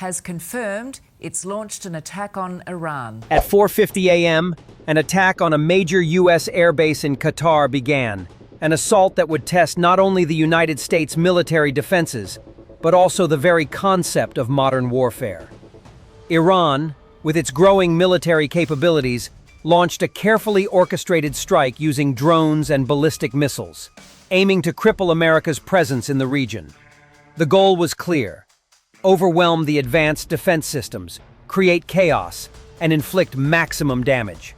has confirmed it's launched an attack on Iran. At 4:50 a.m., an attack on a major U.S. airbase in Qatar began, an assault that would test not only the United States military defenses, but also the very concept of modern warfare. Iran, with its growing military capabilities, launched a carefully orchestrated strike using drones and ballistic missiles, aiming to cripple America's presence in the region. The goal was clear: overwhelm the advanced defense systems, create chaos, and inflict maximum damage.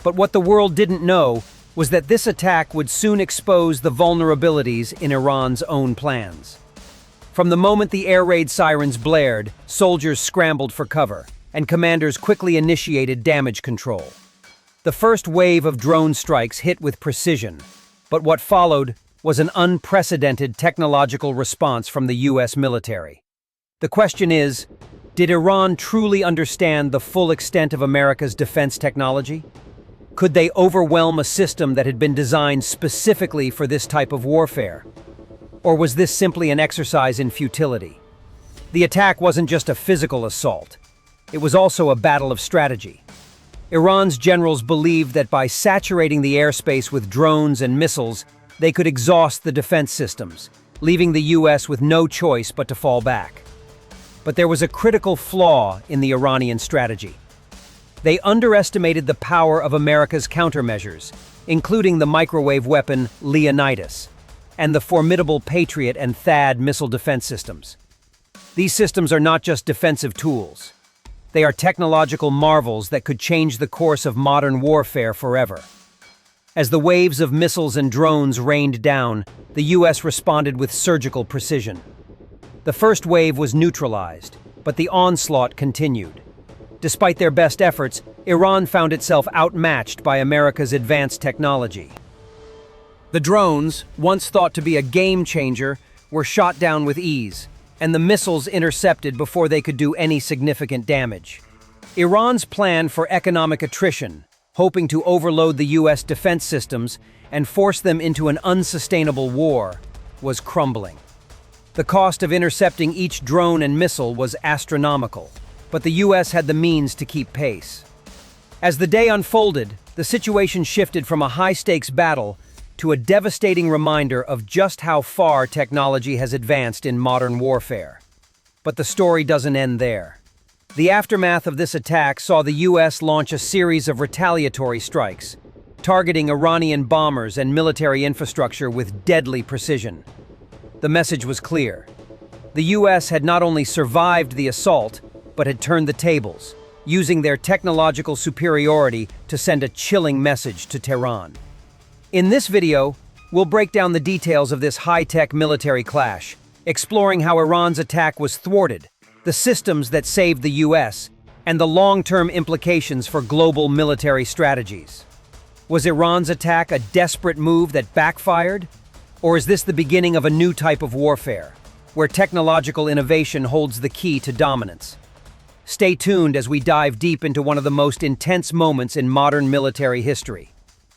But what the world didn't know was that this attack would soon expose the vulnerabilities in Iran's own plans. From the moment the air raid sirens blared, soldiers scrambled for cover, and commanders quickly initiated damage control. The first wave of drone strikes hit with precision, but what followed was an unprecedented technological response from the U.S. military. The question is, did Iran truly understand the full extent of America's defense technology? Could they overwhelm a system that had been designed specifically for this type of warfare? Or was this simply an exercise in futility? The attack wasn't just a physical assault. It was also a battle of strategy. Iran's generals believed that by saturating the airspace with drones and missiles, they could exhaust the defense systems, leaving the U.S. with no choice but to fall back. But there was a critical flaw in the Iranian strategy. They underestimated the power of America's countermeasures, including the microwave weapon Leonidas and the formidable Patriot and THAAD missile defense systems. These systems are not just defensive tools. They are technological marvels that could change the course of modern warfare forever. As the waves of missiles and drones rained down, the U.S. responded with surgical precision. The first wave was neutralized, but the onslaught continued. Despite their best efforts, Iran found itself outmatched by America's advanced technology. The drones, once thought to be a game changer, were shot down with ease, and the missiles intercepted before they could do any significant damage. Iran's plan for economic attrition, hoping to overload the U.S. defense systems and force them into an unsustainable war, was crumbling. The cost of intercepting each drone and missile was astronomical, but the U.S. had the means to keep pace. As the day unfolded, the situation shifted from a high-stakes battle to a devastating reminder of just how far technology has advanced in modern warfare. But the story doesn't end there. The aftermath of this attack saw the U.S. launch a series of retaliatory strikes, targeting Iranian bombers and military infrastructure with deadly precision. The message was clear. The U.S. had not only survived the assault, but had turned the tables, using their technological superiority to send a chilling message to Tehran. In this video, we'll break down the details of this high-tech military clash, exploring how Iran's attack was thwarted, the systems that saved the U.S., and the long-term implications for global military strategies. Was Iran's attack a desperate move that backfired? Or is this the beginning of a new type of warfare, where technological innovation holds the key to dominance? Stay tuned as we dive deep into one of the most intense moments in modern military history.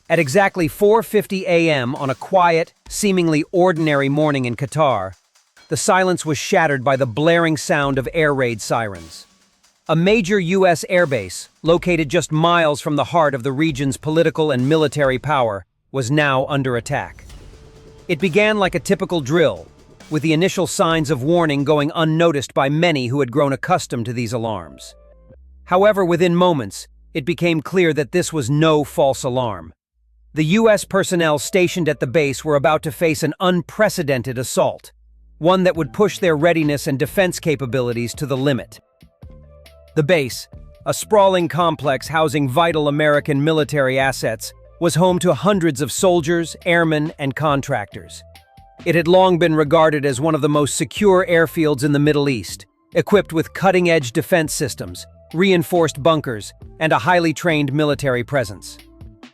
At exactly 4:50 a.m. on a quiet, seemingly ordinary morning in Qatar, the silence was shattered by the blaring sound of air raid sirens. A major U.S. airbase, located just miles from the heart of the region's political and military power, was now under attack. It began like a typical drill, with the initial signs of warning going unnoticed by many who had grown accustomed to these alarms. However, within moments, it became clear that this was no false alarm. The U.S. personnel stationed at the base were about to face an unprecedented assault, one that would push their readiness and defense capabilities to the limit. The base, a sprawling complex housing vital American military assets, was home to hundreds of soldiers, airmen, and contractors. It had long been regarded as one of the most secure airfields in the Middle East, equipped with cutting-edge defense systems, reinforced bunkers, and a highly trained military presence.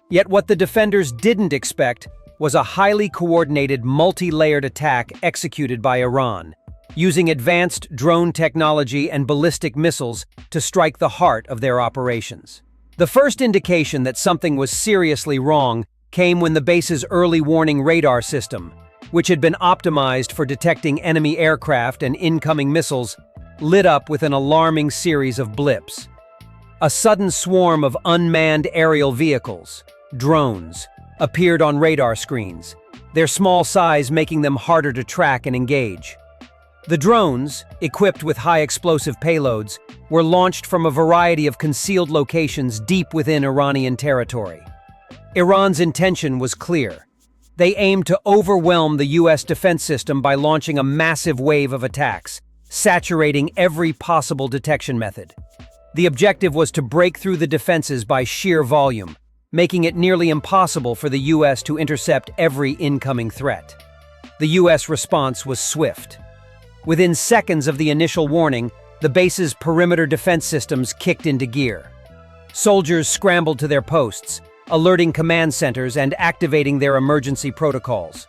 Yet what the defenders didn't expect was a highly coordinated, multi-layered attack executed by Iran, using advanced drone technology and ballistic missiles to strike the heart of their operations. The first indication that something was seriously wrong came when the base's early warning radar system, which had been optimized for detecting enemy aircraft and incoming missiles, lit up with an alarming series of blips. A sudden swarm of unmanned aerial vehicles, drones, appeared on radar screens, their small size making them harder to track and engage. The drones, equipped with high explosive payloads, were launched from a variety of concealed locations deep within Iranian territory. Iran's intention was clear. They aimed to overwhelm the U.S. defense system by launching a massive wave of attacks, saturating every possible detection method. The objective was to break through the defenses by sheer volume, making it nearly impossible for the U.S. to intercept every incoming threat. The U.S. response was swift. Within seconds of the initial warning, the base's perimeter defense systems kicked into gear. Soldiers scrambled to their posts, alerting command centers and activating their emergency protocols.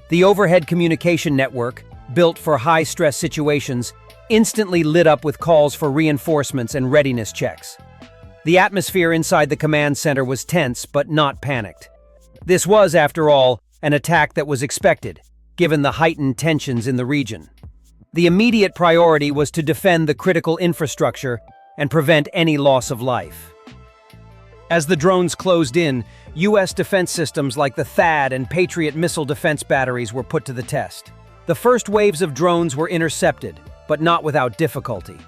The overhead communication network, built for high-stress situations, instantly lit up with calls for reinforcements and readiness checks. The atmosphere inside the command center was tense but not panicked. This was, after all, an attack that was expected, given the heightened tensions in the region. The immediate priority was to defend the critical infrastructure and prevent any loss of life. As the drones closed in, U.S. defense systems like the THAAD and Patriot missile defense batteries were put to the test. The first waves of drones were intercepted, but not without difficulty.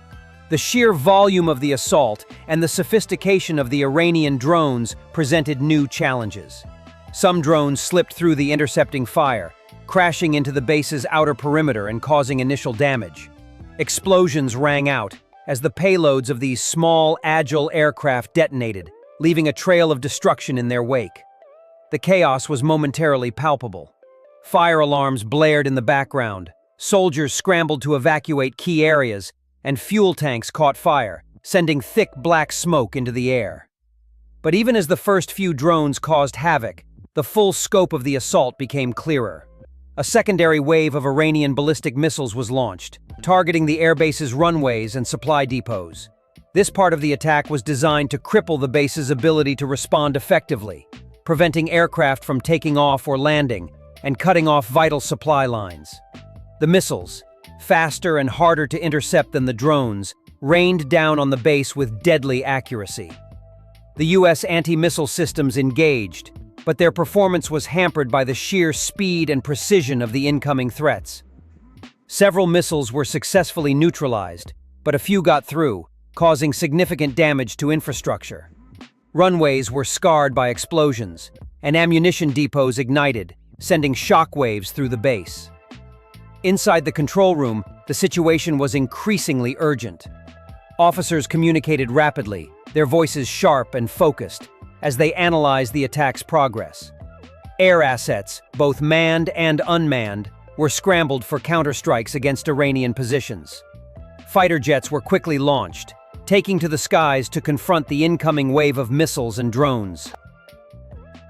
The sheer volume of the assault and the sophistication of the Iranian drones presented new challenges. Some drones slipped through the intercepting fire, crashing into the base's outer perimeter and causing initial damage. Explosions rang out as the payloads of these small, agile aircraft detonated, leaving a trail of destruction in their wake. The chaos was momentarily palpable. Fire alarms blared in the background, soldiers scrambled to evacuate key areas, and fuel tanks caught fire, sending thick black smoke into the air. But even as the first few drones caused havoc, the full scope of the assault became clearer. A secondary wave of Iranian ballistic missiles was launched, targeting the airbase's runways and supply depots. This part of the attack was designed to cripple the base's ability to respond effectively, preventing aircraft from taking off or landing, and cutting off vital supply lines. The missiles, faster and harder to intercept than the drones, rained down on the base with deadly accuracy. The U.S. anti-missile systems engaged, but their performance was hampered by the sheer speed and precision of the incoming threats. Several missiles were successfully neutralized, but a few got through, causing significant damage to infrastructure. Runways were scarred by explosions, and ammunition depots ignited, sending shockwaves through the base. Inside the control room, the situation was increasingly urgent. Officers communicated rapidly, their voices sharp and focused, as they analyzed the attack's progress. Air assets, both manned and unmanned, were scrambled for counterstrikes against Iranian positions. Fighter jets were quickly launched, taking to the skies to confront the incoming wave of missiles and drones.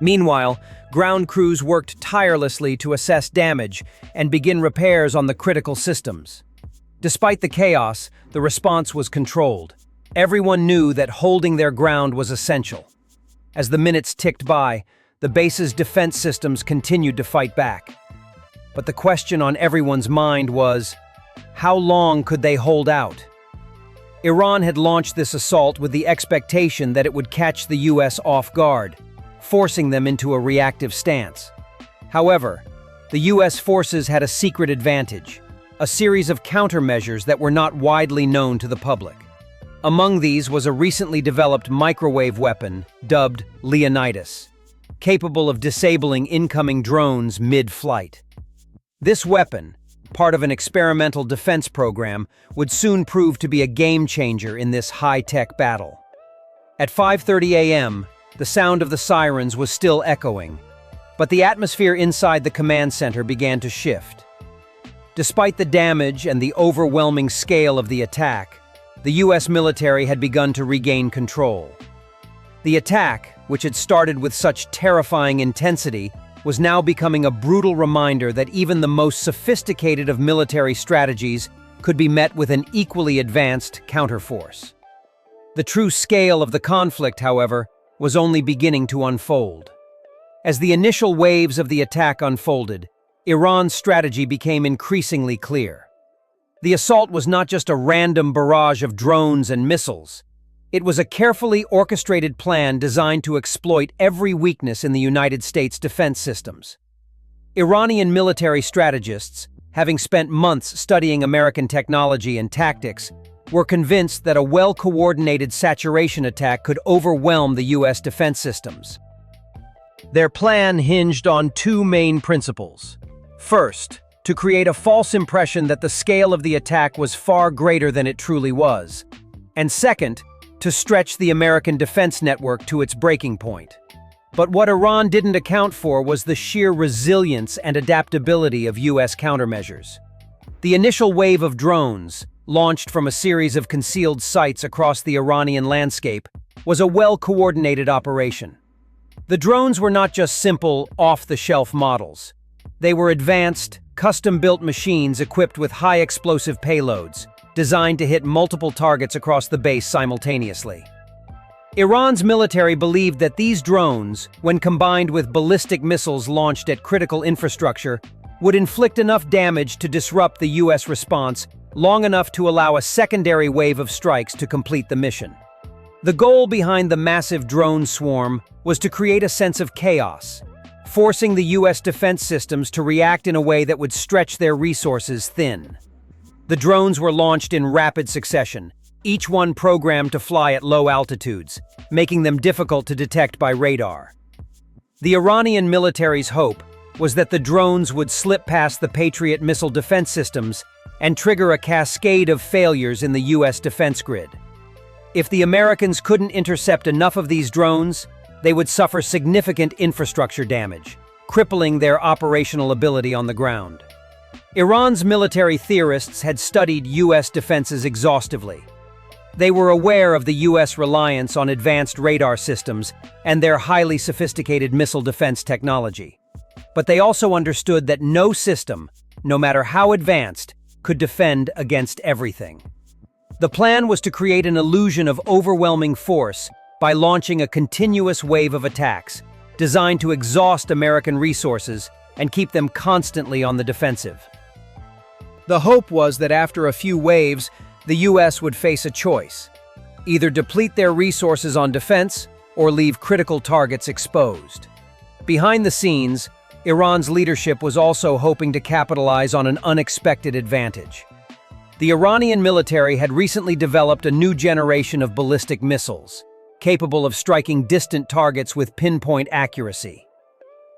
Meanwhile, ground crews worked tirelessly to assess damage and begin repairs on the critical systems. Despite the chaos, the response was controlled. Everyone knew that holding their ground was essential. As the minutes ticked by, the base's defense systems continued to fight back. But the question on everyone's mind was, how long could they hold out? Iran had launched this assault with the expectation that it would catch the U.S. off guard, forcing them into a reactive stance. However, the U.S. forces had a secret advantage, a series of countermeasures that were not widely known to the public. Among these was a recently developed microwave weapon dubbed Leonidas, capable of disabling incoming drones mid-flight. This weapon, part of an experimental defense program, would soon prove to be a game-changer in this high-tech battle. At 5:30 a.m., the sound of the sirens was still echoing, but the atmosphere inside the command center began to shift. Despite the damage and the overwhelming scale of the attack, the U.S. military had begun to regain control. The attack, which had started with such terrifying intensity, was now becoming a brutal reminder that even the most sophisticated of military strategies could be met with an equally advanced counterforce. The true scale of the conflict, however, was only beginning to unfold. As the initial waves of the attack unfolded, Iran's strategy became increasingly clear. The assault was not just a random barrage of drones and missiles. It was a carefully orchestrated plan designed to exploit every weakness in the United States defense systems. Iranian military strategists, having spent months studying American technology and tactics, were convinced that a well-coordinated saturation attack could overwhelm the U.S. defense systems. Their plan hinged on two main principles. First, to create a false impression that the scale of the attack was far greater than it truly was. And second, to stretch the American defense network to its breaking point. But what Iran didn't account for was the sheer resilience and adaptability of U.S. countermeasures. The initial wave of drones, launched from a series of concealed sites across the Iranian landscape, was a well-coordinated operation. The drones were not just simple, off-the-shelf models. They were advanced, custom-built machines equipped with high-explosive payloads, designed to hit multiple targets across the base simultaneously. Iran's military believed that these drones, when combined with ballistic missiles launched at critical infrastructure, would inflict enough damage to disrupt the U.S. response long enough to allow a secondary wave of strikes to complete the mission. The goal behind the massive drone swarm was to create a sense of chaos, forcing the U.S. defense systems to react in a way that would stretch their resources thin. The drones were launched in rapid succession, each one programmed to fly at low altitudes, making them difficult to detect by radar. The Iranian military's hope was that the drones would slip past the Patriot missile defense systems and trigger a cascade of failures in the U.S. defense grid. If the Americans couldn't intercept enough of these drones, they would suffer significant infrastructure damage, crippling their operational ability on the ground. Iran's military theorists had studied U.S. defenses exhaustively. They were aware of the U.S. reliance on advanced radar systems and their highly sophisticated missile defense technology. But they also understood that no system, no matter how advanced, could defend against everything. The plan was to create an illusion of overwhelming force by launching a continuous wave of attacks, designed to exhaust American resources and keep them constantly on the defensive. The hope was that after a few waves, the U.S. would face a choice: either deplete their resources on defense or leave critical targets exposed. Behind the scenes, Iran's leadership was also hoping to capitalize on an unexpected advantage. The Iranian military had recently developed a new generation of ballistic missiles, capable of striking distant targets with pinpoint accuracy.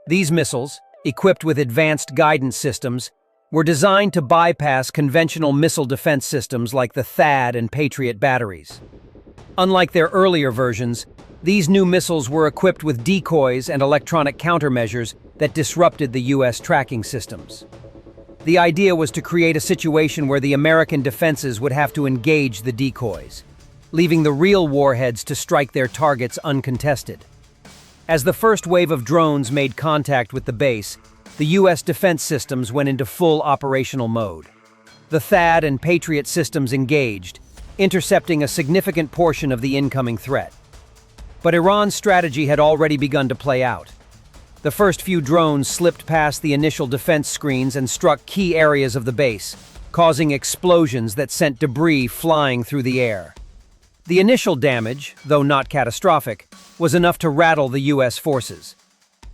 These missiles, equipped with advanced guidance systems, were designed to bypass conventional missile defense systems like the THAAD and Patriot batteries. Unlike their earlier versions, these new missiles were equipped with decoys and electronic countermeasures that disrupted the U.S. tracking systems. The idea was to create a situation where the American defenses would have to engage the decoys, leaving the real warheads to strike their targets uncontested. As the first wave of drones made contact with the base, the U.S. defense systems went into full operational mode. The THAAD and Patriot systems engaged, intercepting a significant portion of the incoming threat. But Iran's strategy had already begun to play out. The first few drones slipped past the initial defense screens and struck key areas of the base, causing explosions that sent debris flying through the air. The initial damage, though not catastrophic, was enough to rattle the U.S. forces.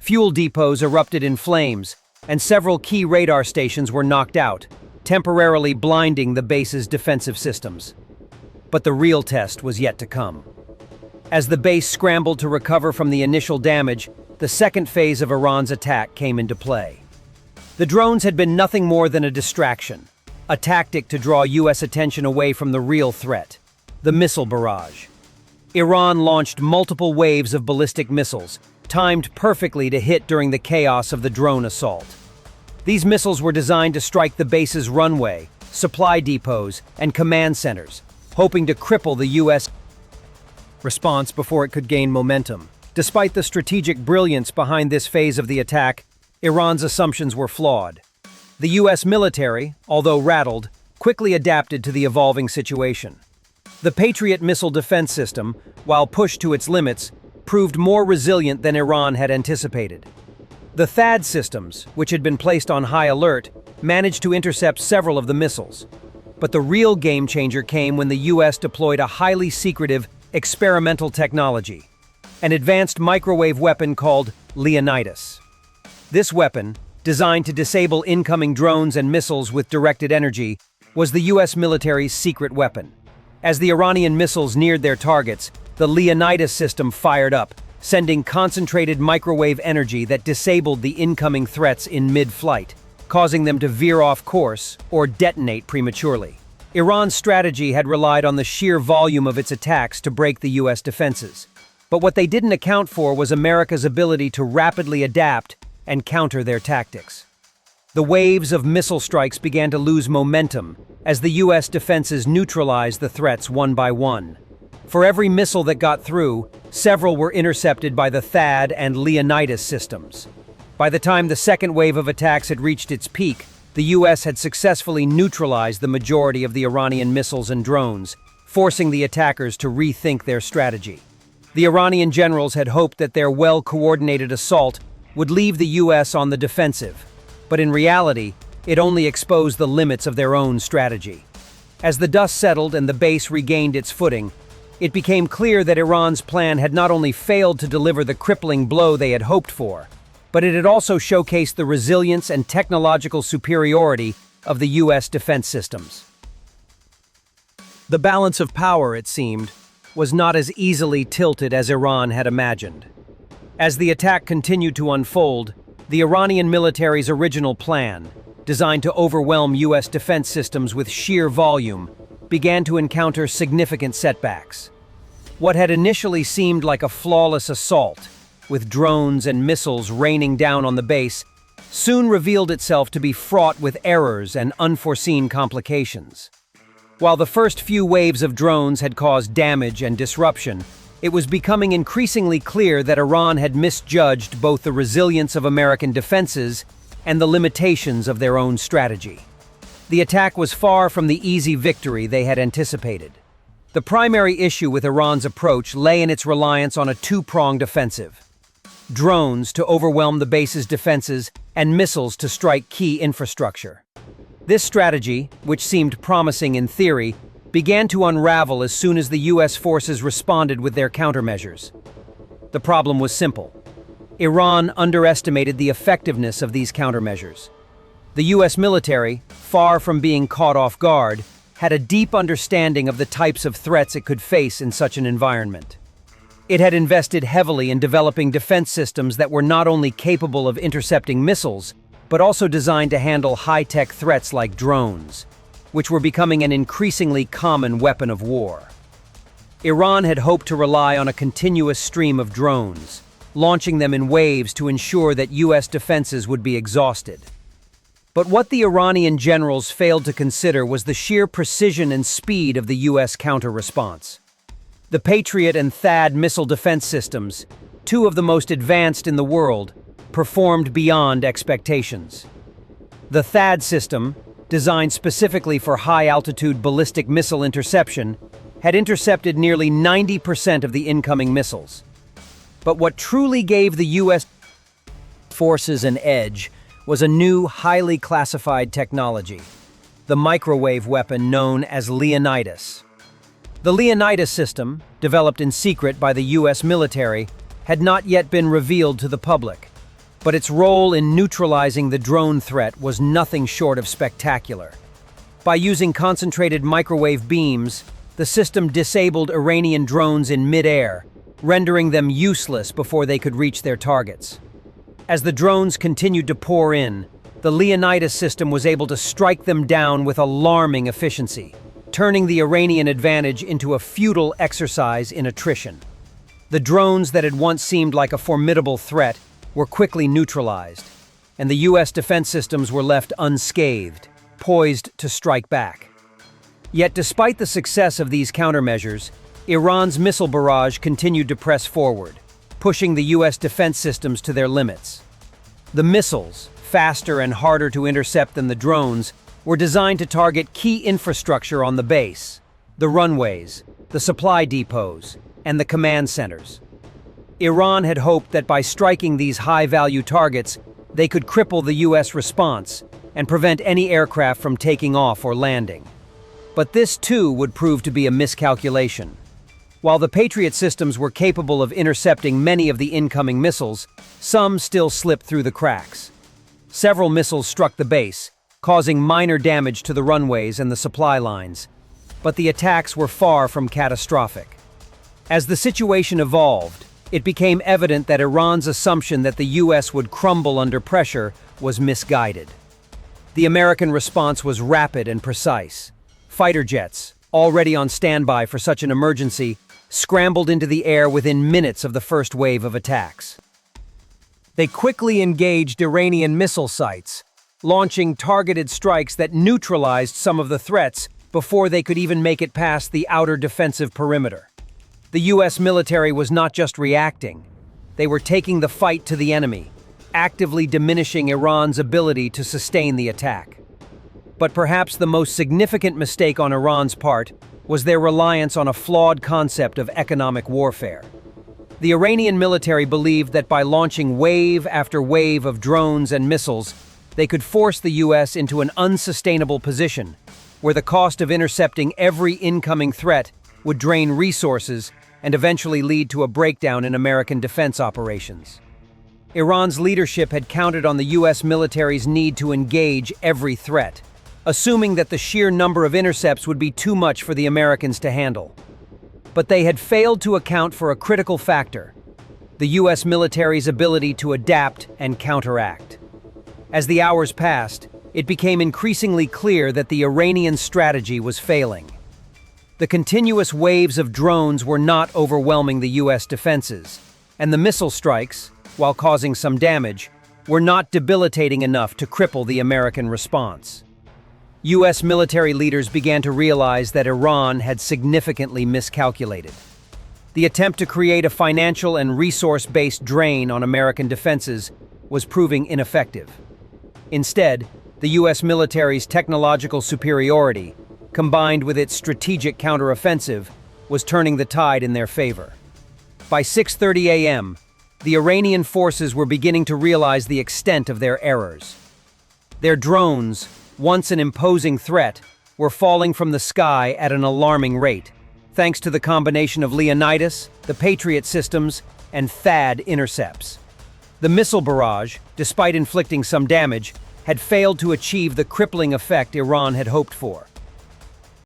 Fuel depots erupted in flames, and several key radar stations were knocked out, temporarily blinding the base's defensive systems. But the real test was yet to come. As the base scrambled to recover from the initial damage, the second phase of Iran's attack came into play. The drones had been nothing more than a distraction, a tactic to draw U.S. attention away from the real threat, the missile barrage. Iran launched multiple waves of ballistic missiles, timed perfectly to hit during the chaos of the drone assault. These missiles were designed to strike the base's runway, supply depots, and command centers, hoping to cripple the U.S. response before it could gain momentum. Despite the strategic brilliance behind this phase of the attack, Iran's assumptions were flawed. The U.S. military, although rattled, quickly adapted to the evolving situation. The Patriot missile defense system, while pushed to its limits, proved more resilient than Iran had anticipated. The THAAD systems, which had been placed on high alert, managed to intercept several of the missiles. But the real game changer came when the US deployed a highly secretive experimental technology, an advanced microwave weapon called Leonidas. This weapon, designed to disable incoming drones and missiles with directed energy, was the US military's secret weapon. As the Iranian missiles neared their targets, the Leonidas system fired up, sending concentrated microwave energy that disabled the incoming threats in mid-flight, causing them to veer off course or detonate prematurely. Iran's strategy had relied on the sheer volume of its attacks to break the US defenses. But what they didn't account for was America's ability to rapidly adapt and counter their tactics. The waves of missile strikes began to lose momentum as the US defenses neutralized the threats one by one. For every missile that got through, several were intercepted by the THAAD and Leonidas systems. By the time the second wave of attacks had reached its peak, the US had successfully neutralized the majority of the Iranian missiles and drones, forcing the attackers to rethink their strategy. The Iranian generals had hoped that their well-coordinated assault would leave the US on the defensive, but in reality, it only exposed the limits of their own strategy. As the dust settled and the base regained its footing, it became clear that Iran's plan had not only failed to deliver the crippling blow they had hoped for, but it had also showcased the resilience and technological superiority of the US defense systems. The balance of power, it seemed, was not as easily tilted as Iran had imagined. As the attack continued to unfold, the Iranian military's original plan, designed to overwhelm US defense systems with sheer volume, began to encounter significant setbacks. What had initially seemed like a flawless assault, with drones and missiles raining down on the base, soon revealed itself to be fraught with errors and unforeseen complications. While the first few waves of drones had caused damage and disruption, it was becoming increasingly clear that Iran had misjudged both the resilience of American defenses and the limitations of their own strategy. The attack was far from the easy victory they had anticipated. The primary issue with Iran's approach lay in its reliance on a two-pronged offensive: drones to overwhelm the base's defenses and missiles to strike key infrastructure. This strategy, which seemed promising in theory, began to unravel as soon as the US forces responded with their countermeasures. The problem was simple. Iran underestimated the effectiveness of these countermeasures. The US military, far from being caught off guard, had a deep understanding of the types of threats it could face in such an environment. It had invested heavily in developing defense systems that were not only capable of intercepting missiles, but also designed to handle high-tech threats like drones, which were becoming an increasingly common weapon of war. Iran had hoped to rely on a continuous stream of drones, launching them in waves to ensure that US defenses would be exhausted. But what the Iranian generals failed to consider was the sheer precision and speed of the US counter-response. The Patriot and THAAD missile defense systems, two of the most advanced in the world, performed beyond expectations. The THAAD system, designed specifically for high-altitude ballistic missile interception, had intercepted nearly 90% of the incoming missiles. But what truly gave the US forces an edge was a new, highly classified technology, the microwave weapon known as Leonidas. The Leonidas system, developed in secret by the US military, had not yet been revealed to the public, but its role in neutralizing the drone threat was nothing short of spectacular. By using concentrated microwave beams, the system disabled Iranian drones in mid-air, rendering them useless before they could reach their targets. As the drones continued to pour in, the Leonidas system was able to strike them down with alarming efficiency, turning the Iranian advantage into a futile exercise in attrition. The drones that had once seemed like a formidable threat were quickly neutralized, and the US defense systems were left unscathed, poised to strike back. Yet despite the success of these countermeasures, Iran's missile barrage continued to press forward, pushing the US defense systems to their limits. The missiles, faster and harder to intercept than the drones, were designed to target key infrastructure on the base: the runways, the supply depots, and the command centers. Iran had hoped that by striking these high-value targets, they could cripple the US response and prevent any aircraft from taking off or landing. But this too would prove to be a miscalculation. While the Patriot systems were capable of intercepting many of the incoming missiles, some still slipped through the cracks. Several missiles struck the base, causing minor damage to the runways and the supply lines. But the attacks were far from catastrophic. As the situation evolved, it became evident that Iran's assumption that the US would crumble under pressure was misguided. The American response was rapid and precise. Fighter jets, already on standby for such an emergency, scrambled into the air within minutes of the first wave of attacks. They quickly engaged Iranian missile sites, launching targeted strikes that neutralized some of the threats before they could even make it past the outer defensive perimeter. The US military was not just reacting, they were taking the fight to the enemy, actively diminishing Iran's ability to sustain the attack. But perhaps the most significant mistake on Iran's part was their reliance on a flawed concept of economic warfare. The Iranian military believed that by launching wave after wave of drones and missiles, they could force the US into an unsustainable position, where the cost of intercepting every incoming threat would drain resources and eventually lead to a breakdown in American defense operations. Iran's leadership had counted on the US military's need to engage every threat, assuming that the sheer number of intercepts would be too much for the Americans to handle. But they had failed to account for a critical factor: the US military's ability to adapt and counteract. As the hours passed, it became increasingly clear that the Iranian strategy was failing. The continuous waves of drones were not overwhelming the US defenses, and the missile strikes, while causing some damage, were not debilitating enough to cripple the American response. US military leaders began to realize that Iran had significantly miscalculated. The attempt to create a financial and resource-based drain on American defenses was proving ineffective. Instead, the US military's technological superiority, combined with its strategic counteroffensive, was turning the tide in their favor. By 6:30 a.m., the Iranian forces were beginning to realize the extent of their errors. Their drones, once an imposing threat, were falling from the sky at an alarming rate, thanks to the combination of Leonidas, the Patriot systems, and THAAD intercepts. The missile barrage, despite inflicting some damage, had failed to achieve the crippling effect Iran had hoped for.